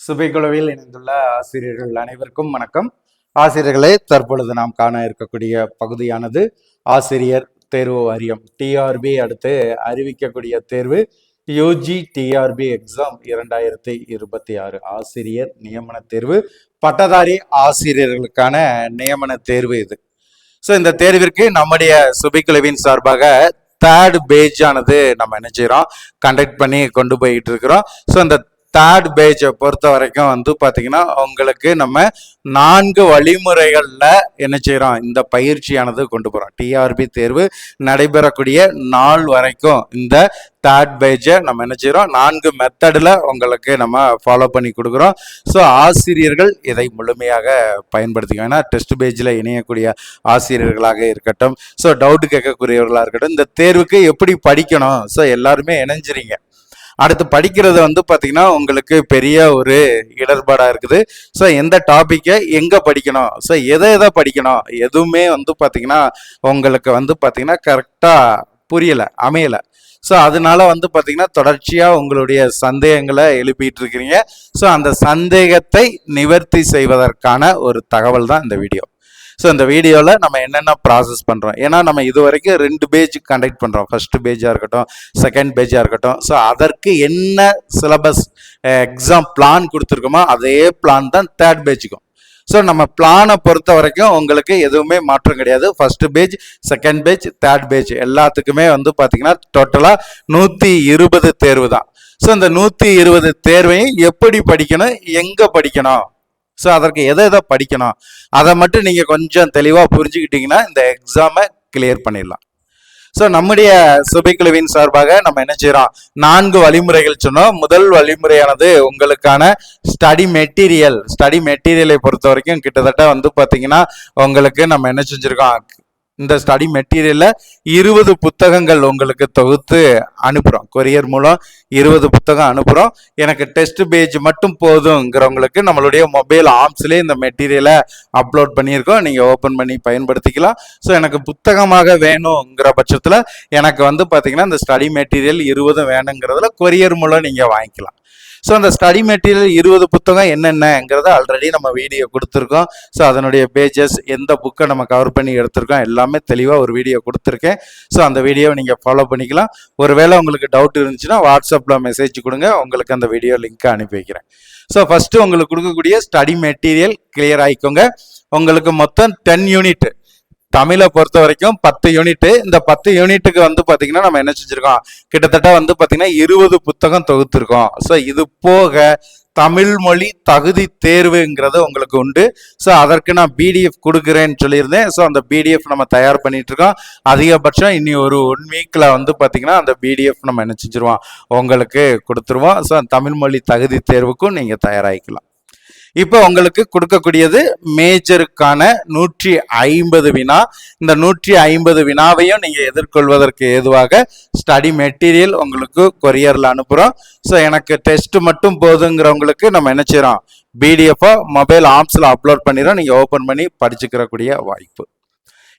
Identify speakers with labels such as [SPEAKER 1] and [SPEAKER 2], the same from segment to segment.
[SPEAKER 1] சுபைக்குழுவில் இணைந்துள்ள ஆசிரியர்கள் அனைவருக்கும் வணக்கம். ஆசிரியர்களே, தற்பொழுது நாம் காண இருக்கக்கூடிய பகுதியானது ஆசிரியர் தேர்வு வாரியம் டிஆர்பி அடுத்து அறிவிக்கக்கூடிய தேர்வு யூஜி டிஆர்பி எக்ஸாம் 2026 ஆசிரியர் நியமன தேர்வு, பட்டதாரி ஆசிரியர்களுக்கான நியமன தேர்வு இது. ஸோ இந்த தேர்விற்கு நம்முடைய சுபைக்குழுவின் சார்பாக தேர்ட் பேஜ் ஆனது நம்ம என்ன செய்யறோம், கண்டக்ட் பண்ணி கொண்டு போயிட்டு இருக்கிறோம். ஸோ இந்த தேர்ட் பேஜை பொறுத்த வரைக்கும் பார்த்தீங்கன்னா உங்களுக்கு நம்ம 4 வழிமுறைகளில் என்ன செய்கிறோம், இந்த பயிற்சியானது கொண்டு போகிறோம். டிஆர்பி தேர்வு நடைபெறக்கூடிய நாள் வரைக்கும் இந்த தேர்ட் பேஜை நம்ம என்ன செய்கிறோம், 4 மெத்தடில் உங்களுக்கு நம்ம ஃபாலோ பண்ணி கொடுக்குறோம். ஸோ ஆசிரியர்கள் இதை முழுமையாக பயன்படுத்திக்கணும். ஏன்னா டெஸ்ட் பேஜில் இணையக்கூடிய ஆசிரியர்களாக இருக்கட்டும், ஸோ டவுட் கேட்கக்கூடியவர்களாக இருக்கட்டும், இந்த தேர்வுக்கு எப்படி படிக்கணும், ஸோ எல்லாருமே இணைஞ்சிறீங்க. அடுத்து படிக்கிறது பார்த்தீங்கன்னா உங்களுக்கு பெரிய ஒரு இடர்பாடாக இருக்குது. ஸோ எந்த டாப்பிக்கை எங்கே படிக்கணும், ஸோ எதை படிக்கணும், எதுவுமே பார்த்தீங்கன்னா உங்களுக்கு பார்த்தீங்கன்னா கரெக்டாக புரியலை, அமையலை. ஸோ அதனால பார்த்தீங்கன்னா தொடர்ச்சியாக உங்களுடைய சந்தேகங்களை எழுப்பிட்டு இருக்கிறீங்க. ஸோ அந்த சந்தேகத்தை நிவர்த்தி செய்வதற்கான ஒரு தகவல் தான் இந்த வீடியோ. ஸோ இந்த வீடியோவில் நம்ம என்னென்ன ப்ராசஸ் பண்ணுறோம், ஏன்னா நம்ம இது வரைக்கும் 2 பேஜ் கண்டக்ட் பண்ணுறோம். ஃபர்ஸ்ட் பேஜாக இருக்கட்டும், செகண்ட் பேஜாக இருக்கட்டும். ஸோ அதற்கு என்ன சிலபஸ் எக்ஸாம் பிளான் கொடுத்துருக்கோமோ அதே பிளான் தான் தேர்ட் பேஜுக்கும். ஸோ நம்ம பிளானை பொறுத்த வரைக்கும் உங்களுக்கு எதுவுமே மாற்றம் கிடையாது. First page, second page, third page எல்லாத்துக்குமே பார்த்தீங்கன்னா டோட்டலாக 120 தேர்வு தான். ஸோ இந்த 120 தேர்வையும் எப்படி படிக்கணும், எங்கே படிக்கணும், ஸோ அதற்கு எதை படிக்கணும், அதை மட்டும் நீங்கள் கொஞ்சம் தெளிவாக புரிஞ்சுக்கிட்டீங்கன்னா இந்த எக்ஸாமை கிளியர் பண்ணிடலாம். ஸோ நம்முடைய சுபைக்குழுவின் சார்பாக நம்ம என்ன செய்கிறோம், 4 வழிமுறைகள் சொன்னோம். முதல் வழிமுறையானது உங்களுக்கான ஸ்டடி மெட்டீரியலை பொறுத்த வரைக்கும் கிட்டத்தட்ட பார்த்தீங்கன்னா உங்களுக்கு நம்ம என்ன செஞ்சுருக்கோம், இந்த ஸ்டடி மெட்டீரியல்ல 20 புத்தகங்கள் உங்களுக்கு தொகுத்து அனுப்புகிறோம். கொரியர் மூலம் 20 புத்தகம் அனுப்புகிறோம். எனக்கு டெஸ்ட் பேஜ் மட்டும் போதுங்கிறவங்களுக்கு நம்மளுடைய மொபைல் ஆப்ஸ்லேயே இந்த மெட்டீரியலை அப்லோட் பண்ணியிருக்கோம். நீங்கள் ஓப்பன் பண்ணி பயன்படுத்திக்கலாம். ஸோ எனக்கு புத்தகமாக வேணுங்கிற பட்சத்தில் எனக்கு பார்த்தீங்கன்னா இந்த ஸ்டடி மெட்டீரியல் 20 வேணுங்கிறதுல கொரியர் மூலம் நீங்கள் வாங்கிக்கலாம். ஸோ அந்த ஸ்டடி மெட்டீரியல் 20 புத்தகம் என்னென்னங்கிறத ஆல்ரெடி நம்ம வீடியோ கொடுத்துருக்கோம். ஸோ அதனுடைய பேஜஸ், எந்த புக்கை நம்ம கவர் பண்ணி எடுத்திருக்கோம் எல்லாமே தெளிவாக ஒரு வீடியோ கொடுத்துருக்கேன். ஸோ அந்த வீடியோவை நீங்கள் ஃபாலோ பண்ணிக்கலாம். ஒருவேளை உங்களுக்கு டவுட் இருந்துச்சுன்னா வாட்ஸ்அப்பில் மெசேஜ் கொடுங்க, உங்களுக்கு அந்த வீடியோ லிங்க்கை அனுப்பி வைக்கிறேன். ஸோ ஃபஸ்ட்டு உங்களுக்கு கொடுக்கக்கூடிய ஸ்டடி மெட்டீரியல் கிளியர் ஆகிக்கோங்க. உங்களுக்கு மொத்தம் 10 யூனிட், தமிழை பொறுத்த வரைக்கும் 10 யூனிட். இந்த 10 யூனிட்டுக்கு பார்த்தீங்கன்னா நம்ம என்ன செஞ்சிருக்கோம், கிட்டத்தட்ட பார்த்தீங்கன்னா 20 புத்தகம் தொகுத்திருக்கோம். ஸோ இது போக தமிழ் மொழி தகுதி தேர்வுங்கிறது உங்களுக்கு உண்டு. ஸோ அதற்கு நான் பிடிஎஃப் கொடுக்குறேன்னு சொல்லியிருந்தேன். ஸோ அந்த பிடிஎஃப் நம்ம தயார் பண்ணிட்டு இருக்கோம். அதிகபட்சம் இனி ஒரு 1 வீக்ல பார்த்தீங்கன்னா அந்த பிடிஎஃப் நம்ம என்ன செஞ்சிருவோம், உங்களுக்கு கொடுத்துருவோம். ஸோ தமிழ் மொழி தகுதி தேர்வுக்கும் நீங்கள் தயாராகிக்கலாம். இப்போ உங்களுக்கு கொடுக்கக்கூடியது மேஜருக்கான 150 வினா. இந்த 150 வினாவையும் நீங்க எதிர்கொள்வதற்கு ஏதுவாக ஸ்டடி மெட்டீரியல் உங்களுக்கு கொரியர்ல அனுப்புறோம். ஸோ எனக்கு டெஸ்ட் மட்டும் போதுங்கிறவங்களுக்கு நம்ம என்ன செய்யறோம், பிடிஎஃப் மொபைல் ஆப்ஸ்ல அப்லோட் பண்ணிடுறோம். நீங்க ஓபன் பண்ணி படிச்சுக்கிறக்கூடிய வாய்ப்பு.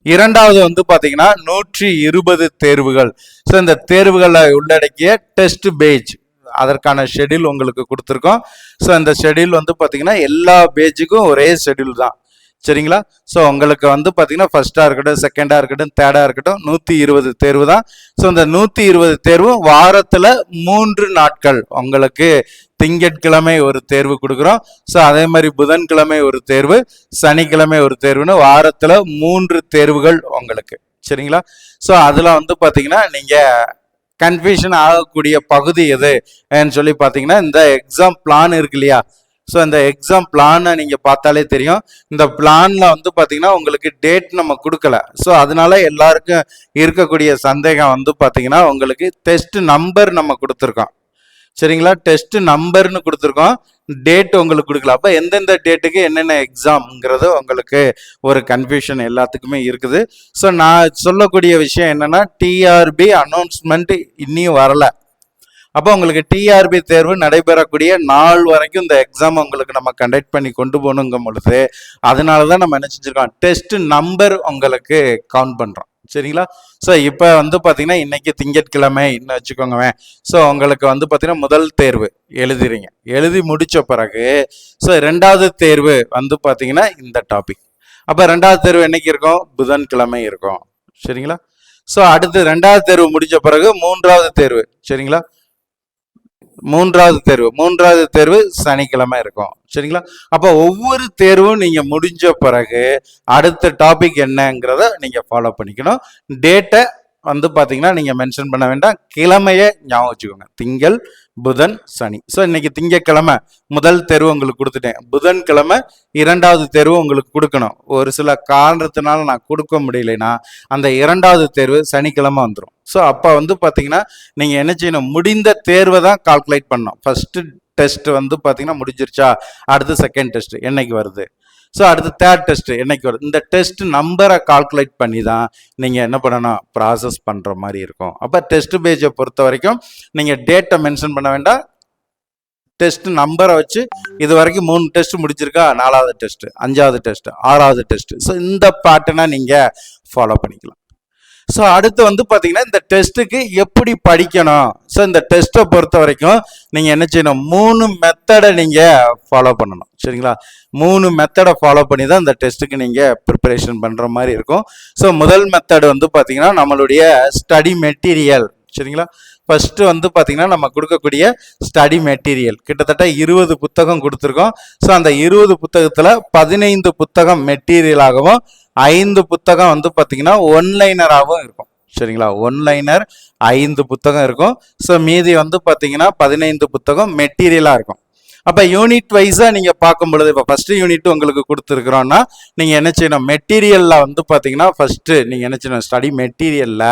[SPEAKER 1] இரண்டாவது பார்த்தீங்கன்னா 120 தேர்வுகள். ஸோ இந்த தேர்வுகளை உள்ளடக்கிய டெஸ்ட் பேஜ், அதற்கான ஷெடியூல் உங்களுக்கு கொடுத்துருக்கோம். ஸோ இந்த ஷெடியூல் பார்த்தீங்கன்னா எல்லா பேஜுக்கும் ஒரே ஷெடியூல் தான், சரிங்களா? ஸோ உங்களுக்கு பார்த்தீங்கன்னா ஃபர்ஸ்டாக இருக்கட்டும், செகண்டாக இருக்கட்டும், தேர்டாக இருக்கட்டும் 120 தேர்வு தான். ஸோ இந்த 120 தேர்வு வாரத்தில் 3 நாட்கள் உங்களுக்கு திங்கட்கிழமை ஒரு தேர்வு கொடுக்குறோம். ஸோ அதே மாதிரி புதன்கிழமை ஒரு தேர்வு, சனிக்கிழமை ஒரு தேர்வுன்னு வாரத்தில் 3 தேர்வுகள் உங்களுக்கு, சரிங்களா? ஸோ அதில் பார்த்தீங்கன்னா நீங்கள் கன்ஃபியூஷன் ஆகக்கூடிய பகுதி எதுன்னு சொல்லி பார்த்தீங்கன்னா இந்த எக்ஸாம் பிளான் இருக்கு இல்லையா? ஸோ இந்த எக்ஸாம் பிளானை நீங்கள் பார்த்தாலே தெரியும். இந்த பிளானில் பார்த்தீங்கன்னா உங்களுக்கு டேட் நம்ம கொடுக்கல. ஸோ அதனால எல்லாருக்கும் இருக்கக்கூடிய சந்தேகம் பார்த்தீங்கன்னா உங்களுக்கு டெஸ்ட் நம்பர் நம்ம கொடுத்துருக்கோம், சரிங்களா? டெஸ்ட் நம்பர்னு கொடுத்துருக்கோம், டேட் உங்களுக்கு கொடுக்கல. அப்போ எந்தெந்த டேட்டுக்கு என்னென்ன எக்ஸாம்ங்கிறது உங்களுக்கு ஒரு கன்ஃபியூஷன் எல்லாத்துக்குமே இருக்குது. ஸோ நான் சொல்லக்கூடிய விஷயம் என்னன்னா, டிஆர்பி அனௌன்ஸ்மெண்ட் இன்னும் வரல. அப்போ உங்களுக்கு டிஆர்பி தேர்வு நடைபெறக்கூடிய நாள் வரைக்கும் இந்த எக்ஸாம் உங்களுக்கு நம்ம கண்டக்ட் பண்ணி கொண்டு போகணுங்கும் பொழுது அதனால தான் நம்ம என்ன செஞ்சிருக்கோம், டெஸ்ட் நம்பர் உங்களுக்கு கவுண்ட் பண்ணுறோம். சரிங்களா? ஸோ இப்போ வந்து பார்த்தீங்கன்னா இன்னைக்கு திங்கட்கிழமை இன்னும் வச்சுக்கோங்க. ஸோ உங்களுக்கு வந்து பார்த்தீங்கன்னா முதல் தேர்வு எழுதுறீங்க. எழுதி முடிச்ச பிறகு ஸோ ரெண்டாவது தேர்வு வந்து பார்த்தீங்கன்னா இந்த டாபிக். அப்போ ரெண்டாவது தேர்வு என்னைக்கு இருக்கும்? புதன்கிழமை இருக்கும். சரிங்களா? ஸோ அடுத்து ரெண்டாவது தேர்வு முடிஞ்ச பிறகு மூன்றாவது தேர்வு. சரிங்களா? மூன்றாவது தேர்வு சனிக்கிழமை இருக்கும். சரிங்களா? அப்போ ஒவ்வொரு தேர்வும் நீங்க முடிஞ்ச பிறகு அடுத்த டாபிக் என்னங்கிறத நீங்க ஃபாலோ பண்ணிக்கணும். டேட்டை வந்து பாத்தீங்கன்னா நீங்க மென்ஷன் பண்ண வேண்டாம், கிழமையை ஞாபகம் வச்சுக்கோங்க. திங்கள், புதன், சனி. ஸோ இன்னைக்கு திங்கக்கிழமை முதல் தேர்வு உங்களுக்கு கொடுத்துட்டேன். புதன்கிழமை இரண்டாவது தேர்வு உங்களுக்கு கொடுக்கணும். ஒரு சில காரணத்தினால நான் கொடுக்க முடியலைன்னா அந்த இரண்டாவது தேர்வு சனிக்கிழமை வந்துடும். ஸோ அப்போ வந்து பார்த்தீங்கன்னா நீங்கள் என்ன செய்யணும்? முடிந்த தேர்வை தான் கால்குலேட் பண்ணணும். ஃபர்ஸ்ட் டெஸ்ட் வந்து பார்த்தீங்கன்னா முடிஞ்சிருச்சா, அடுத்து செகண்ட் டெஸ்ட் என்னைக்கு வருது, ஸோ அடுத்து தேர்ட் டெஸ்ட் என்னைக்கு வருது, இந்த டெஸ்ட் நம்பரை கால்குலேட் பண்ணி தான் நீங்கள் என்ன பண்ணணும்? ப்ராசஸ் பண்ணுற மாதிரி இருக்கும். அப்போ டெஸ்ட் பேஜை பொறுத்த வரைக்கும் நீங்கள் டேட்டை மென்ஷன் பண்ண வேண்டாம், டெஸ்ட் நம்பரை வச்சு இது வரைக்கும் 3 டெஸ்ட் முடிச்சிருக்கா, 4வது டெஸ்ட், 5வது டெஸ்ட், 6வது டெஸ்ட். ஸோ இந்த பேட்டர்னை நீங்கள் ஃபாலோ பண்ணிக்கலாம். ஸோ அடுத்து வந்து பார்த்தீங்கன்னா இந்த டெஸ்ட்டுக்கு எப்படி படிக்கணும். ஸோ இந்த டெஸ்ட்டை பொறுத்த வரைக்கும் நீங்கள் என்ன செய்யணும்? 3 மெத்தடை நீங்கள் ஃபாலோ பண்ணணும். சரிங்களா? 3 மெத்தடை ஃபாலோ பண்ணி தான் இந்த டெஸ்ட்டுக்கு நீங்கள் ப்ரிப்பரேஷன் பண்ணுற மாதிரி இருக்கும். ஸோ முதல் மெத்தட் வந்து பார்த்தீங்கன்னா நம்மளுடைய ஸ்டடி மெட்டீரியல். சரிங்களா? ஃபர்ஸ்ட் வந்து பார்த்தீங்கன்னா நம்ம கொடுக்கக்கூடிய ஸ்டடி மெட்டீரியல் கிட்டத்தட்ட 20 புத்தகம் கொடுத்துருக்கோம். ஸோ அந்த 20 புத்தகத்தில் 15 புத்தகம் மெட்டீரியலாகவும் 5 புத்தகம் வந்து பார்த்தீங்கன்னா ஒன்லைனராகவும் இருக்கும். சரிங்களா? ஒன்லைனர் 5 புத்தகம் இருக்கும். ஸோ மீதி வந்து பார்த்தீங்கன்னா 15 புத்தகம் மெட்டீரியலாக இருக்கும். அப்போ யூனிட் வைஸாக நீங்கள் பார்க்கும் பொழுது இப்போ ஃபர்ஸ்ட் யூனிட் உங்களுக்கு கொடுத்துருக்குறோன்னா நீங்கள் என்ன செய்யணும்? மெட்டீரியலில் வந்து பார்த்தீங்கன்னா ஃபர்ஸ்ட்டு நீங்கள் என்ன செய்யணும்? ஸ்டடி மெட்டீரியலில்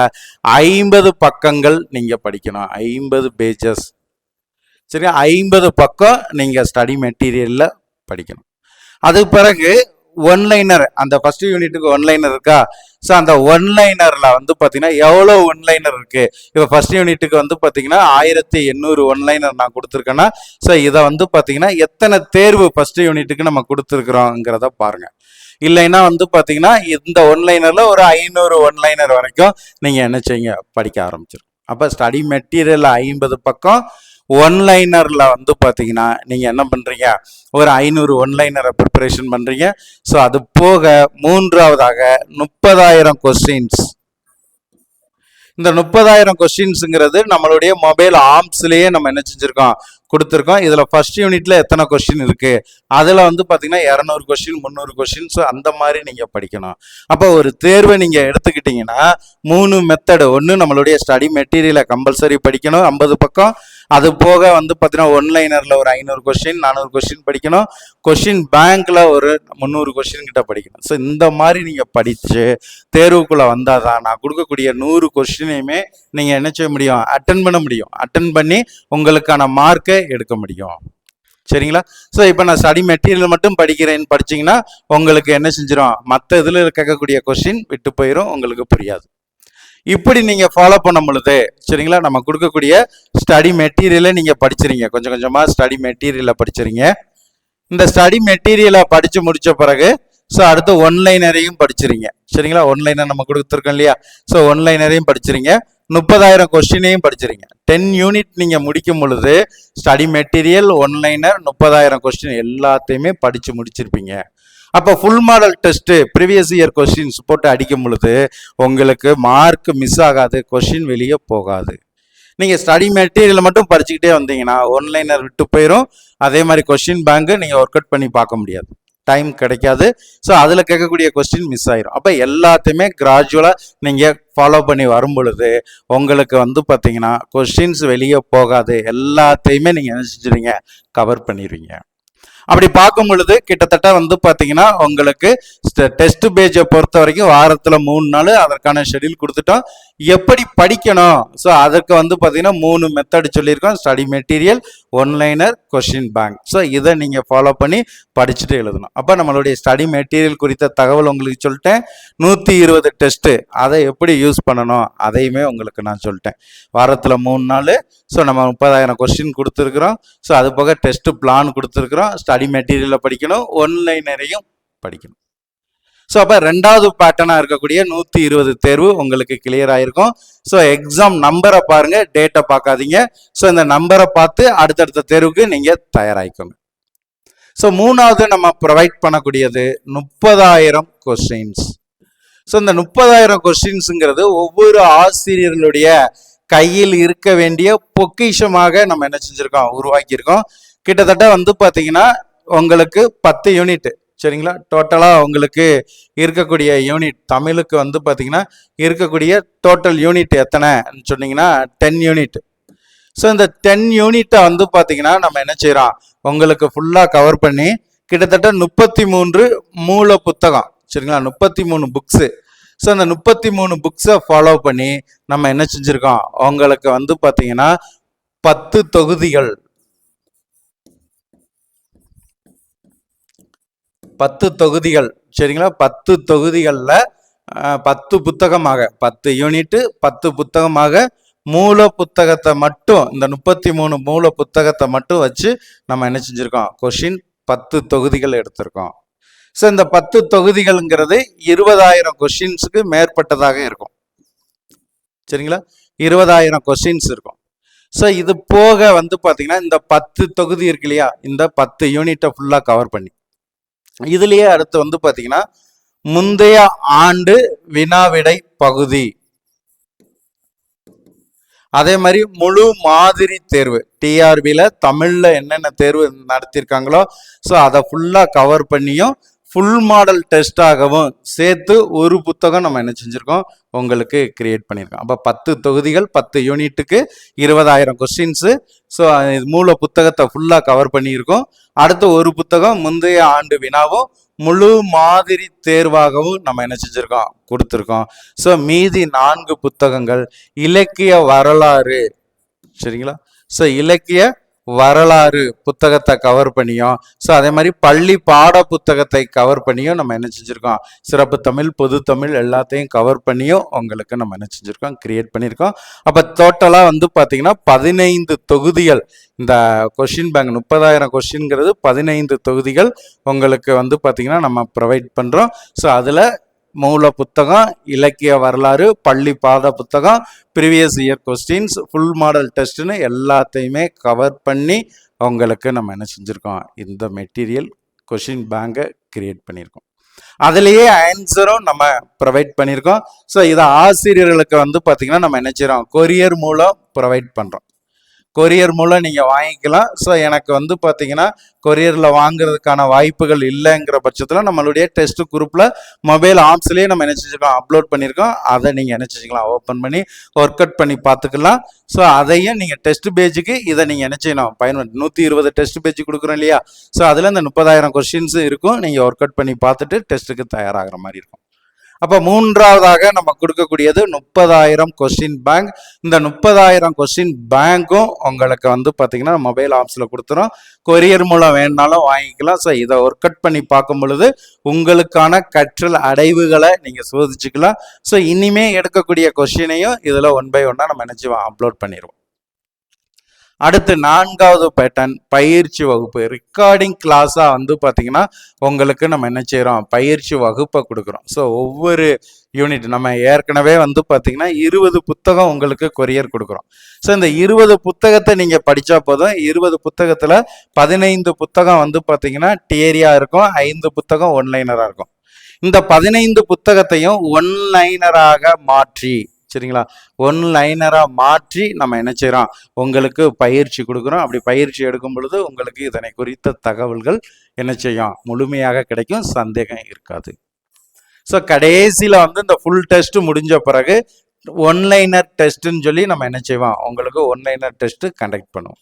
[SPEAKER 1] 50 பக்கங்கள் நீங்கள் படிக்கணும். 50 பேஜஸ். சரி, 50 பக்கம் நீங்கள் ஸ்டடி மெட்டீரியலில் படிக்கணும். அதுக்கு பிறகு ஒன்லைனர், அந்த ஃபர்ஸ்ட் யூனிட்டுக்கு ஒன்லைனர் இருக்கா? ஸோ அந்த ஒன்லைனரில் வந்து பார்த்தீங்கன்னா எவ்வளோ ஒன்லைனர் இருக்குது? இப்போ ஃபர்ஸ்ட் யூனிட்டுக்கு வந்து பார்த்தீங்கன்னா 1800 ஒன்லைனர் நான் கொடுத்துருக்கேன்னா ஸோ இதை வந்து பார்த்தீங்கன்னா எத்தனை தேர்வு ஃபர்ஸ்ட் யூனிட்டுக்கு நம்ம கொடுத்துருக்குறோங்கிறத பாருங்கள். இல்லைன்னா வந்து பார்த்தீங்கன்னா இந்த ஒன்லைனரில் ஒரு 500 ஒன்லைனர் வரைக்கும் நீங்கள் என்ன செய்யுங்க? படிக்க ஆரம்பிச்சிடும். அப்போ ஸ்டடி மெட்டீரியல் 50 பக்கம், ஒன்லைனரில் வந்து பார்த்தீங்கன்னா நீங்கள் என்ன பண்ணுறீங்க? ஒரு 500 ஒன்லைனரை ப்ரிப்பரேஷன் பண்ணுறீங்க. ஸோ அது போக மூன்றாவதாக 30,000 கொஸ்டின்ஸ். இந்த 30,000 கொஸ்டின்ஸுங்கிறது நம்மளுடைய மொபைல் ஆர்ம்ஸ்லேயே நம்ம என்ன செஞ்சுருக்கோம்? கொடுத்துருக்கோம். இதில் ஃபர்ஸ்ட் யூனிட்ல எத்தனை கொஸ்டின் இருக்குது, அதில் வந்து பார்த்தீங்கன்னா 200 கொஸ்டின், 300 கொஸ்டின். ஸோ அந்த மாதிரி நீங்கள் படிக்கணும். அப்போ ஒரு தேர்வை நீங்கள் எடுத்துக்கிட்டிங்கன்னா 3 மெத்தடு. ஒன்று நம்மளுடைய ஸ்டடி மெட்டீரியலை கம்பல்சரி படிக்கணும் 50 பக்கம். அது போக வந்து பார்த்தீங்கன்னா ஒன்லைனரில் ஒரு 500 கொஸ்டின், 400 கொஸ்டின் படிக்கணும். கொஸ்டின் பேங்க்கில் ஒரு 300 கொஸ்டின் கிட்ட படிக்கணும். ஸோ இந்த மாதிரி நீங்கள் படித்து தேர்வுக்குள்ளே வந்தால் தான் நான் கொடுக்கக்கூடிய 100 கொஸ்டினையுமே நீங்கள் என்ன செய்ய முடியும்? அட்டன் பண்ண முடியும். அட்டன் பண்ணி உங்களுக்கான மார்க்கை எடுக்க முடியும். சரிங்களா? ஸோ இப்போ நான் ஸ்டடி மெட்டீரியல் மட்டும் படிக்கிறேன்னு படிச்சிங்கன்னா உங்களுக்கு என்ன செஞ்சிடும்? மற்ற இதில் கேட்கக்கூடிய கொஸ்டின் விட்டு போயிடும், உங்களுக்கு புரியாது. இப்படி நீங்கள் ஃபாலோ பண்ணும் பொழுது சரிங்களா, நம்ம கொடுக்கக்கூடிய ஸ்டடி மெட்டீரியலை நீங்கள் படிச்சிருங்க. கொஞ்சம் கொஞ்சமாக ஸ்டடி மெட்டீரியலை படிச்சிருங்க. இந்த ஸ்டடி மெட்டீரியலை படித்து முடித்த பிறகு ஸோ அடுத்து ஒன்லைனரையும் படிச்சிருங்க. சரிங்களா? ஒன்லைனர் நம்ம கொடுத்துருக்கோம் இல்லையா? ஸோ ஒன்லைனரையும் படிச்சிருங்க. 30,000 கொஸ்டினையும் படிச்சிருங்க. 10 யூனிட் நீங்கள் முடிக்கும் பொழுது ஸ்டடி மெட்டீரியல், ஒன்லைனர், 30,000 கொஸ்டின் எல்லாத்தையுமே படித்து முடிச்சிருப்பீங்க. அப்போ full model test previous year questions போட்டு அடிக்கும் பொழுது உங்களுக்கு மார்க் மிஸ் ஆகாது, கொஸ்டின் வெளியே போகாது. நீங்கள் ஸ்டடி மெட்டீரியல் மட்டும் படிச்சுக்கிட்டே வந்தீங்கன்னா ஒன்லைனர் விட்டு போயிடும். அதே மாதிரி கொஸ்டின் பேங்க்கு நீங்கள் ஒர்க் அவுட் பண்ணி பார்க்க முடியாது, டைம் கிடைக்காது. ஸோ அதில் கேட்கக்கூடிய கொஸ்டின் மிஸ் ஆயிரும். அப்போ எல்லாத்தையுமே கிராஜுவலாக நீங்கள் ஃபாலோ பண்ணி வரும் பொழுது உங்களுக்கு வந்து பார்த்தீங்கன்னா கொஸ்டின்ஸ் வெளியே போகாது, எல்லாத்தையுமே நீங்கள் என்ன செஞ்சுருவீங்க? கவர் பண்ணிடுவீங்க. அப்படி பார்க்கும் பொழுது கிட்டத்தட்ட வந்து பார்த்தீங்கன்னா உங்களுக்கு டெஸ்ட் பேஜை பொறுத்த வரைக்கும் வாரத்தில் 3 நாள் அதற்கான ஷெடியூல் கொடுத்துட்டோம். எப்படி படிக்கணும்? ஸோ அதற்கு வந்து பார்த்தீங்கன்னா 3 மெத்தட் சொல்லியிருக்கோம். Study material, one-liner, question bank. So இதை நீங்கள் ஃபாலோ பண்ணி படிச்சுட்டு எழுதணும். அப்போ நம்மளுடைய ஸ்டடி மெட்டீரியல் குறித்த தகவல் உங்களுக்கு சொல்லிட்டேன். 120 டெஸ்ட்டு அதை எப்படி யூஸ் பண்ணணும் அதையுமே உங்களுக்கு நான் சொல்லிட்டேன். வாரத்தில் 3 நாள். ஸோ நம்ம 30,000 கொஸ்டின் கொடுத்துருக்குறோம். ஸோ அது போக டெஸ்ட் பிளான் கொடுத்துருக்குறோம். ஸ்டடி மெட்டீரியலை படிக்கணும், ஒன்லைனரையும் படிக்கணும். ஸோ அப்போ ரெண்டாவது பேட்டர்னாக இருக்கக்கூடிய 120 தேர்வு உங்களுக்கு கிளியர் ஆயிருக்கும். ஸோ எக்ஸாம் நம்பரை பாருங்க, டேட்டை பார்க்காதீங்க. ஸோ இந்த நம்பரை பார்த்து அடுத்தடுத்த தேர்வுக்கு நீங்கள் தயாராகிக்கோங்க. ஸோ மூணாவது நம்ம ப்ரொவைட் பண்ணக்கூடியது 30,000 கொஸ்டின்ஸ். ஸோ இந்த 30,000 கொஸ்டின்ஸுங்கிறது ஒவ்வொரு ஆசிரியர்களுடைய கையில் இருக்க வேண்டிய பொக்கிஷமாக நம்ம என்ன செஞ்சுருக்கோம், உருவாக்கியிருக்கோம். கிட்டத்தட்ட வந்து பார்த்தீங்கன்னா உங்களுக்கு 10 யூனிட், சரிங்களா? டோட்டலாக உங்களுக்கு இருக்கக்கூடிய யூனிட் தமிழுக்கு வந்து பார்த்தீங்கன்னா இருக்கக்கூடிய டோட்டல் யூனிட் எத்தனைன்னு சொன்னீங்கன்னா 10 யூனிட். ஸோ இந்த 10 யூனிட்டை வந்து பார்த்தீங்கன்னா நம்ம என்ன செய்கிறோம், உங்களுக்கு ஃபுல்லாக கவர் பண்ணி கிட்டத்தட்ட 33 மூல புத்தகம், சரிங்களா? 33 புக்ஸு. ஸோ அந்த 33 புக்ஸை ஃபாலோ பண்ணி நம்ம என்ன செஞ்சுருக்கோம், உங்களுக்கு வந்து பார்த்தீங்கன்னா 10 தொகுதிகள், 10 தொகுதிகள், சரிங்களா? 10 தொகுதிகளில் 10 புத்தகமாக, 10 யூனிட்டு 10 புத்தகமாக மூல புத்தகத்தை மட்டும், இந்த 33 மூல புத்தகத்தை மட்டும் வச்சு நம்ம என்ன செஞ்சுருக்கோம், கொஷின் 10 தொகுதிகள் எடுத்திருக்கோம். ஸோ இந்த 10 தொகுதிகள்ங்கிறது 20,000 கொஷின்ஸுக்கு மேற்பட்டதாக இருக்கும், சரிங்களா? 20,000 கொஷின்ஸ் இருக்கும். ஸோ இது போக வந்து பார்த்தீங்கன்னா இந்த 10 தொகுதி இருக்கு இல்லையா, இந்த 10 யூனிட்டை ஃபுல்லாக கவர் பண்ணி இதுலேயே அடுத்து வந்து பார்த்தீங்கன்னா முந்தைய ஆண்டு வினாவிடை பகுதி, அதே மாதிரி முழு மாதிரி தேர்வு, டிஆர்பியில் தமிழில் என்னென்ன தேர்வு நடத்தியிருக்காங்களோ ஸோ அதை ஃபுல்லாக கவர் பண்ணியும் ஃபுல் மாடல் டெஸ்டாகவும் சேர்த்து ஒரு புத்தகம் நம்ம என்ன செஞ்சுருக்கோம், உங்களுக்கு கிரியேட் பண்ணியிருக்கோம். அப்போ 10 தொகுதிகள் 10 யூனிட்டுக்கு 20,000 கொஸ்டின்ஸு. ஸோ மூல புத்தகத்தை ஃபுல்லாக கவர் பண்ணியிருக்கோம். அடுத்து ஒரு புத்தகம் முந்தைய ஆண்டு வினாவும் முழு மாதிரி தேர்வாகவும் நம்ம என்ன செஞ்சுருக்கோம், கொடுத்துருக்கோம். ஸோ மீதி 4 புத்தகங்கள் இலக்கிய வரலாறு, சரிங்களா? ஸோ இலக்கிய வரலாறு புத்தகத்தை கவர் பண்ணியும், ஸோ அதே மாதிரி பள்ளி பாட புத்தகத்தை கவர் பண்ணியும் நம்ம என்ன செஞ்சுருக்கோம், சிறப்பு தமிழ் பொது தமிழ் எல்லாத்தையும் கவர் பண்ணியும் உங்களுக்கு நம்ம என்ன செஞ்சுருக்கோம், கிரியேட் பண்ணியிருக்கோம். அப்போ டோட்டலாக வந்து பார்த்தீங்கன்னா 15 தொகுதிகள் இந்த கொஷின் பேங்க் 30,000 கொஷின்ங்கிறது 15 தொகுதிகள் உங்களுக்கு வந்து பார்த்தீங்கன்னா நம்ம ப்ரொவைட் பண்ணுறோம். ஸோ அதில் மூல புத்தகம், இலக்கிய வரலாறு, பள்ளி பாட புத்தகம், previous year questions, full model டெஸ்ட்னு எல்லாத்தையுமே கவர் பண்ணி உங்களுக்கு நம்ம என்ன செஞ்சுருக்கோம், இந்த மெட்டீரியல் கொஷின் பேங்கை கிரியேட் பண்ணியிருக்கோம். அதுலேயே ஆன்சரும் நம்ம ப்ரொவைட் பண்ணியிருக்கோம். ஸோ இதை ஆசிரியர்களுக்கு வந்து பார்த்தீங்கன்னா நம்ம என்ன செய்கிறோம், கொரியர் மூலம் ப்ரொவைட் பண்ணுறோம். கொரியர் மூலம் நீங்கள் வாங்கிக்கலாம். ஸோ எனக்கு வந்து பார்த்தீங்கன்னா கொரியரில் வாங்குறதுக்கான வாய்ப்புகள் இல்லைங்கிற பட்சத்தில் நம்மளுடைய டெஸ்ட் குரூப்பில் மொபைல் ஆப்ஸ்லேயே நம்ம என்ன செஞ்சுக்கலாம், அப்லோட் பண்ணியிருக்கோம். அதை நீங்கள் என்ன செஞ்சுக்கலாம், ஓப்பன் பண்ணி ஒர்க் அவுட் பண்ணி பார்த்துக்கலாம். ஸோ அதையும் நீங்கள் டெஸ்ட் பேஜுக்கு இதை நீங்கள் என்ன செய்யணும், 120 டெஸ்ட் பேஜ் கொடுக்குறோம் இல்லையா, ஸோ அதில் இந்த 30,000 கொஸ்டின்ஸ் இருக்கும். நீங்கள் ஒர்க் அவுட் பண்ணி பார்த்துட்டு டெஸ்ட்டுக்கு தயாராகிற மாதிரி இருக்கும். அப்போ மூன்றாவதாக நம்ம கொடுக்கக்கூடியது 30,000 கொஸ்டின் பேங்க். இந்த 30,000 கொஸ்டின் பேங்க்கும் உங்களுக்கு வந்து பார்த்தீங்கன்னா மொபைல் ஆப்ஸில் கொடுத்துரும். கொரியர் மூலம் வேணுனாலும் வாங்கிக்கலாம். ஸோ இதை ஒர்க் அவுட் பண்ணி பார்க்கும் பொழுது உங்களுக்கான கற்றல் அடைவுகளை நீங்கள் சோதிச்சுக்கலாம். ஸோ இனிமே எடுக்கக்கூடிய கொஸ்டினையும் இதில் 1 by 1 நம்ம நினச்சிவோம் அப்லோட் பண்ணிடுவோம். அடுத்து 4வது பேட்டர்ன் பயிற்சி வகுப்பு, ரெக்கார்டிங் கிளாஸாக வந்து பார்த்தீங்கன்னா உங்களுக்கு நம்ம என்ன செய்கிறோம், பயிற்சி வகுப்பை கொடுக்குறோம். ஸோ ஒவ்வொரு யூனிட் நம்ம ஏற்கனவே வந்து பார்த்தீங்கன்னா 20 புத்தகம் உங்களுக்கு கொரியர் கொடுக்குறோம். ஸோ இந்த 20 புத்தகத்தை நீங்கள் படித்தா போதும். 20 புத்தகத்தில் 15 புத்தகம் வந்து பார்த்தீங்கன்னா தியரியாக இருக்கும், 5 புத்தகம் ஒன்லைனராக இருக்கும். இந்த 15 புத்தகத்தையும் ஒன்லைனராக மாற்றி, சரிங்களா, ஒன்லைனராக மாற்றி நம்ம என்ன செய்கிறோம், உங்களுக்கு பயிற்சி கொடுக்குறோம். அப்படி பயிற்சி எடுக்கும் பொழுது உங்களுக்கு இதனை குறித்த தகவல்கள் என்ன செய்யும், முழுமையாக கிடைக்கும், சந்தேகம் இருக்காது. ஸோ கடைசியில் வந்து இந்த ஃபுல் டெஸ்ட் முடிஞ்ச பிறகு ஒன்லைனர் டெஸ்ட்டுன்னு சொல்லி நம்ம என்ன செய்வோம், உங்களுக்கு ஒன்லைனர் டெஸ்ட்டு கண்டக்ட் பண்ணுவோம்.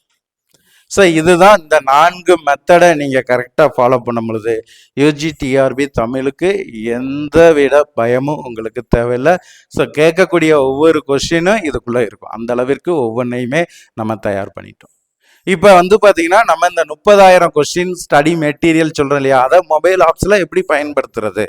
[SPEAKER 1] ஸோ இதுதான் இந்த 4 மெத்தடை நீங்கள் கரெக்டாக ஃபாலோ பண்ணும் பொழுது யூஜிடிஆர்பி தமிழுக்கு எந்த விட பயமும் உங்களுக்கு தேவையில்லை. ஸோ கேட்கக்கூடிய ஒவ்வொரு கொஸ்டினும் இதுக்குள்ளே இருக்கும். அந்த அளவிற்கு ஒவ்வொன்றையுமே நம்ம தயார் பண்ணிட்டோம். இப்போ வந்து பார்த்தீங்கன்னா நம்ம இந்த 30,000 கொஸ்டின் ஸ்டடி மெட்டீரியல் சொல்கிறோம் இல்லையா, அதை மொபைல் ஆப்ஸில் எப்படி பயன்படுத்துறது.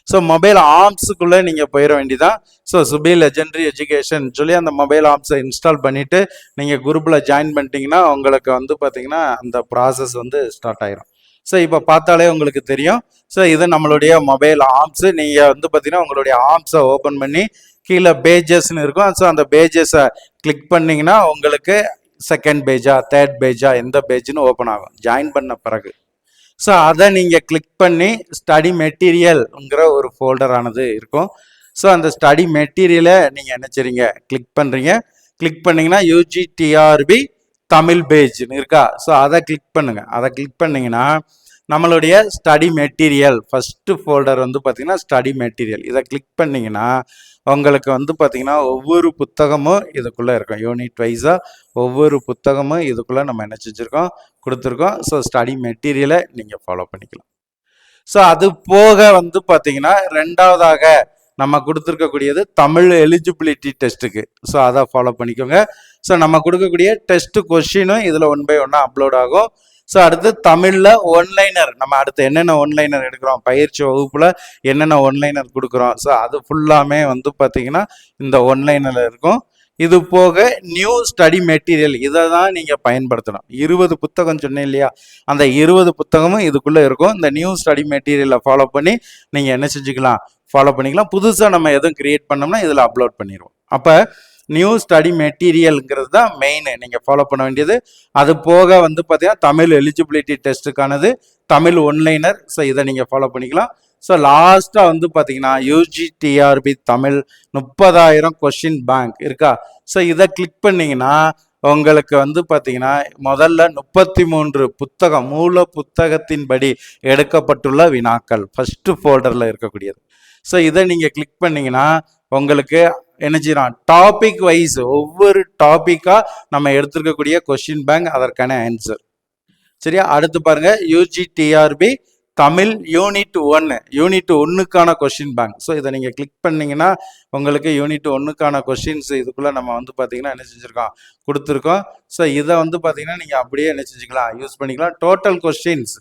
[SPEAKER 1] ஸோ மொபைல் ஆப்ஸுக்குள்ளே நீங்கள் போயிட வேண்டியதான். ஸோ சுபி லெஜெண்டரி எஜுகேஷன் சொல்லி அந்த மொபைல் ஆப்ஸை இன்ஸ்டால் பண்ணிவிட்டு நீங்கள் குரூப்பில் ஜாயின் பண்ணிட்டீங்கன்னா உங்களுக்கு வந்து பார்த்தீங்கன்னா அந்த ப்ராசஸ் வந்து ஸ்டார்ட் ஆயிரும். ஸோ இப்போ பார்த்தாலே உங்களுக்கு தெரியும். ஸோ இது நம்மளுடைய மொபைல் ஆர்ம்ஸு. நீங்கள் வந்து பார்த்தீங்கன்னா உங்களுடைய ஆர்ம்ஸை ஓப்பன் பண்ணி கீழே பேஜஸ்ன்னு இருக்கும். ஸோ அந்த பேஜஸை கிளிக் பண்ணிங்கன்னா உங்களுக்கு செகண்ட் பேஜா தேர்ட் பேஜா எந்த பேஜ்னு ஓப்பன் ஆகும் ஜாயின் பண்ண பிறகு. ஸோ அதை நீங்கள் கிளிக் பண்ணி ஸ்டடி மெட்டீரியல்ங்கிற ஒரு ஃபோல்டரானது இருக்கும். ஸோ அந்த ஸ்டடி மெட்டீரியலை நீங்கள் என்ன செய்றீங்க, கிளிக் பண்ணுறீங்க. கிளிக் பண்ணிங்கன்னா யூஜிடிஆர்பி தமிழ் பேஜ்னு இருக்கா. ஸோ அதை கிளிக் பண்ணுங்க. அதை கிளிக் பண்ணிங்கன்னா நம்மளுடைய ஸ்டடி மெட்டீரியல் ஃபஸ்ட்டு ஃபோல்டர் வந்து பார்த்தீங்கன்னா ஸ்டடி மெட்டீரியல். இதை கிளிக் பண்ணிங்கன்னா உங்களுக்கு வந்து பார்த்தீங்கன்னா ஒவ்வொரு புத்தகமும் இதுக்குள்ளே இருக்கும். யூனிட் வைஸாக ஒவ்வொரு புத்தகமும் இதுக்குள்ளே நம்ம என்ன செஞ்சுருக்கோம், கொடுத்துருக்கோம். ஸோ ஸ்டடி மெட்டீரியலை நீங்கள் ஃபாலோ பண்ணிக்கலாம். ஸோ அது போக வந்து பார்த்தீங்கன்னா ரெண்டாவதாக நம்ம கொடுத்துருக்கக்கூடியது தமிழ் எலிஜிபிலிட்டி டெஸ்ட்டுக்கு. ஸோ அதை ஃபாலோ பண்ணிக்கோங்க. ஸோ நம்ம கொடுக்கக்கூடிய டெஸ்ட் கொஷினும் இதில் 1 by 1 அப்லோட் ஆகும். ஸோ அடுத்து தமிழில் ஒன்லைனர், நம்ம அடுத்து என்னென்ன ஒன்லைனர் எடுக்கிறோம், பயிற்சி வகுப்பில் என்னென்ன ஒன்லைனர் கொடுக்குறோம், ஸோ அது ஃபுல்லாமே வந்து பார்த்தீங்கன்னா இந்த ஒன்லைனில் இருக்கும். இது போக நியூ ஸ்டடி மெட்டீரியல், இதை தான் நீங்கள் பயன்படுத்தணும். 20 புத்தகம் சொன்னேன் இல்லையா, அந்த 20 புத்தகமும் இதுக்குள்ளே இருக்கும். இந்த நியூ ஸ்டடி மெட்டீரியலை ஃபாலோ பண்ணி நீங்கள் என்ன செஞ்சுக்கலாம், ஃபாலோ பண்ணிக்கலாம். புதுசாக நம்ம எதுவும் கிரியேட் பண்ணோம்னா இதில் அப்லோட் பண்ணிடுவோம். அப்போ நியூ ஸ்டடி மெட்டீரியல்ங்கிறது தான் மெயின் நீங்கள் ஃபாலோ பண்ண வேண்டியது. அது போக வந்து பார்த்தீங்கன்னா தமிழ் எலிஜிபிலிட்டி டெஸ்ட்டுக்கானது தமிழ் ஒன்லைனர். ஸோ இதை நீங்கள் ஃபாலோ பண்ணிக்கலாம். ஸோ லாஸ்ட்டாக வந்து பார்த்தீங்கன்னா யூஜிடிஆர்பி தமிழ் 30,000 கொஷின் பேங்க் இருக்கா. ஸோ இதை கிளிக் பண்ணிங்கன்னா உங்களுக்கு வந்து பார்த்தீங்கன்னா முதல்ல 33 புத்தகம் மூல புத்தகத்தின்படி எடுக்கப்பட்டுள்ள வினாக்கள் ஃபஸ்ட்டு ஃபோல்டரில் இருக்கக்கூடியது. ஸோ இதை நீங்கள் கிளிக் பண்ணிங்கன்னா உங்களுக்கு என்ன செய்யலாம், டாபிக் வைஸ் ஒவ்வொரு டாப்பிக்காக நம்ம எடுத்துருக்கக்கூடிய கொஷின் பேங்க் அதற்கான ஆன்சர். சரியா, அடுத்து பாருங்க யூஜிடிஆர்பி தமிழ் யூனிட் 1, யூனிட் 1க்கான கொஷின் பேங்க். ஸோ இதை நீங்கள் கிளிக் பண்ணிங்கன்னா உங்களுக்கு யூனிட் 1க்கான கொஷின்ஸ் இதுக்குள்ளே நம்ம வந்து பார்த்தீங்கன்னா என்ன செஞ்சுருக்கோம், கொடுத்துருக்கோம். ஸோ இதை வந்து பார்த்தீங்கன்னா நீங்கள் அப்படியே என்ன செஞ்சுக்கலாம், யூஸ் பண்ணிக்கலாம். டோட்டல் கொஷின்ஸ்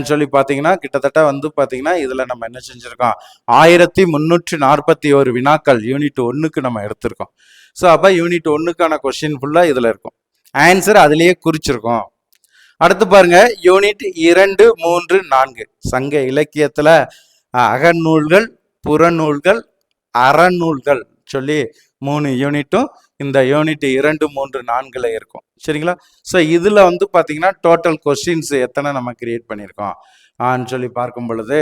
[SPEAKER 1] சொல்லி பார்த்தீங்கன்னா கிட்டத்தட்ட வந்து பார்த்தீங்கன்னா இதில் நம்ம என்ன செஞ்சுருக்கோம், 1341 வினாக்கள் யூனிட் 1க்கு நம்ம எடுத்திருக்கோம். ஸோ அப்போ யூனிட் 1க்கான கொஷின் ஃபுல்லாக இதில் இருக்கும், ஆன்சர் அதுலேயே குறிச்சிருக்கோம். அடுத்து பாருங்க யூனிட் 2, 3, 4 சங்க இலக்கியத்தில் அகநூல்கள், புறநூல்கள், அறநூல்கள் சொல்லி 3 யூனிட்டும் இந்த யூனிட் 2, 3, 4ல் இருக்கும். சரிங்களா. ஸோ இதில் வந்து பார்த்தீங்கன்னா டோட்டல் கொஸ்டின்ஸ் எத்தனை நம்ம கிரியேட் பண்ணியிருக்கோம் சொல்லி பார்க்கும் பொழுது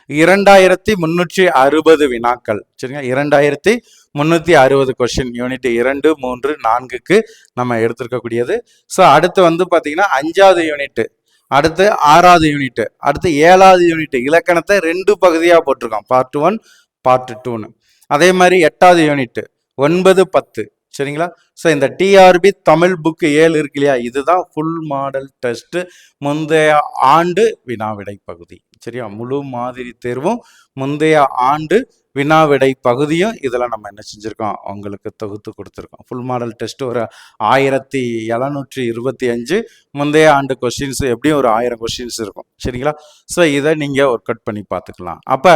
[SPEAKER 1] 2360 வினாக்கள். சரிங்களா, 2360 கொஸ்டின் யூனிட் 2, 3, 4க்கு நம்ம எடுத்திருக்கக்கூடியது. ஸோ அடுத்து வந்து பார்த்தீங்கன்னா 5வது யூனிட், அடுத்து 6வது யூனிட், அடுத்து 7வது யூனிட். இலக்கணத்தை 2 பகுதியாக போட்டிருக்கோம், பார்ட் 1 பார்ட் 2ன்னு. அதே மாதிரி 8வது யூனிட் 9, 10. சரிங்களா. ஸோ இந்த டிஆர்பி தமிழ் புக்கு 7 இருக்கு இல்லையா, இதுதான் ஃபுல் மாடல் டெஸ்ட் முந்தைய ஆண்டு வினாவிடை பகுதி. சரியா, முழு மாதிரி தேர்வும் முந்தைய ஆண்டு வினாவிடை பகுதியும் இதில் நம்ம என்ன செஞ்சுருக்கோம், உங்களுக்கு தொகுத்து கொடுத்துருக்கோம். ஃபுல் மாடல் டெஸ்ட் ஒரு 1725 முந்தைய ஆண்டு கொஸ்டின்ஸ் எப்படியும் ஒரு 1000 கொஸ்டின்ஸ் இருக்கும். சரிங்களா. ஸோ இதை நீங்கள் ஒர்க் அவுட் பண்ணி பார்த்துக்கலாம். அப்போ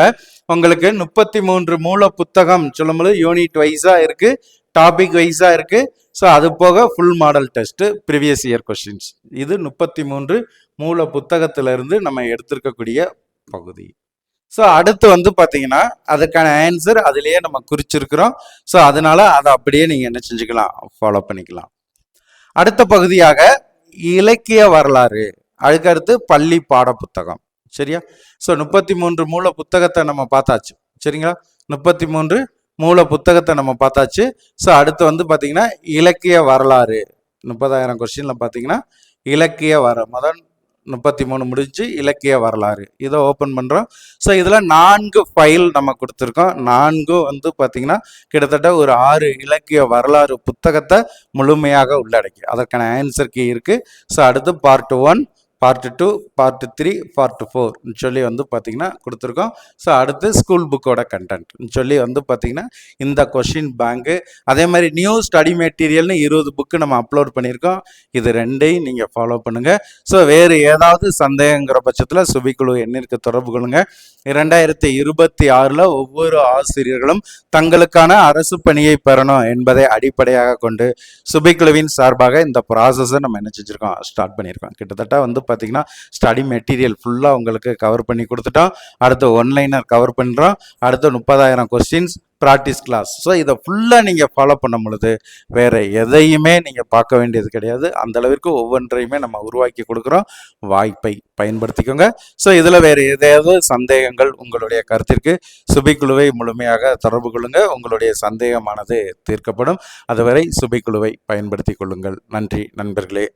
[SPEAKER 1] உங்களுக்கு 33 மூல புத்தகம் சொல்லும்போது யூனிட் வைஸாக இருக்குது, டாபிக் வைஸாக இருக்குது. ஸோ அது போக full model test previous year questions. இது 33 மூல புத்தகத்திலிருந்து நம்ம எடுத்திருக்கக்கூடிய பகுதி. ஸோ அடுத்து வந்து பார்த்தீங்கன்னா அதுக்கான ஆன்சர் அதிலேயே நம்ம குறிச்சிருக்கிறோம். ஸோ அதனால அதை அப்படியே நீங்கள் என்ன செஞ்சுக்கலாம், ஃபாலோ பண்ணிக்கலாம். அடுத்த பகுதியாக இலக்கிய வரலாறு, அதுக்கடுத்து பள்ளி பாட புத்தகம். சரியா. ஸோ 33 மூல புத்தகத்தை நம்ம பார்த்தாச்சு. சரிங்களா, 33 மூல புத்தகத்தை நம்ம பார்த்தாச்சு. ஸோ அடுத்து வந்து பார்த்தீங்கன்னா இலக்கிய வரலாறு 30,000 கொஸ்டினில் பார்த்தீங்கன்னா இலக்கிய முதல் 33 முடிஞ்சு இலக்கிய வரலாறு இதை ஓப்பன் பண்ணுறோம். ஸோ இதில் 4 ஃபைல் நம்ம கொடுத்துருக்கோம். 4 வந்து பார்த்தீங்கன்னா கிட்டத்தட்ட ஒரு 6 இலக்கிய வரலாறு புத்தகத்தை முழுமையாக உள்ளடக்கி அதற்கான ஆன்சர் கீ இருக்குது. ஸோ அடுத்து பார்ட் 1 பார்ட் 2, பார்ட் 3, பார்ட் 4 சொல்லி வந்து பார்த்தீங்கன்னா கொடுத்துருக்கோம். ஸோ அடுத்து ஸ்கூல் புக்கோட கண்டென்ட் சொல்லி வந்து பார்த்தீங்கன்னா இந்த கொஷின் பேங்கு, அதே மாதிரி நியூ ஸ்டடி மெட்டீரியல்னு 20 புக்கு நம்ம அப்லோட் பண்ணியிருக்கோம். இது ரெண்டையும் நீங்கள் ஃபாலோ பண்ணுங்கள். ஸோ வேறு ஏதாவது சந்தேகங்கிற பட்சத்தில் சுபிக்குழு எண்ணிற்கு தொடர்பு கொள்ளுங்க. 2026 ஒவ்வொரு ஆசிரியர்களும் தங்களுக்கான அரசு பணியை பெறணும் என்பதை அடிப்படையாக கொண்டு சுபிக்குழுவின் சார்பாக இந்த ப்ராசஸை நம்ம என்ன செஞ்சுருக்கோம், ஸ்டார்ட் பண்ணியிருக்கோம். கிட்டத்தட்ட வந்து பார்த்தீங்கன்னா ஸ்டடி மெட்டீரியல் ஃபுல்லாக உங்களுக்கு கவர் பண்ணி கொடுத்துட்டோம். அடுத்து ஒன்லைனர் கவர் பண்ணுறோம். அடுத்து 30,000 கொஸ்டின்ஸ் ப்ராக்டிஸ் கிளாஸ். ஸோ இதை ஃபுல்லாக நீங்கள் ஃபாலோ பண்ணும் பொழுது வேறு எதையுமே நீங்கள் பார்க்க வேண்டியது கிடையாது. அந்த அளவிற்கு ஒவ்வொன்றையுமே நம்ம உருவாக்கி கொடுக்குறோம். வாய்ப்பை பயன்படுத்திக்கோங்க. ஸோ இதில் வேறு ஏதாவது சந்தேகங்கள் உங்களுடைய கருத்திற்கு சுபிக்குழுவை முழுமையாக தொடர்பு கொள்ளுங்க. உங்களுடைய சந்தேகமானது தீர்க்கப்படும். அதுவரை சுபிக்குழுவை பயன்படுத்தி கொள்ளுங்கள். நன்றி நண்பர்களே.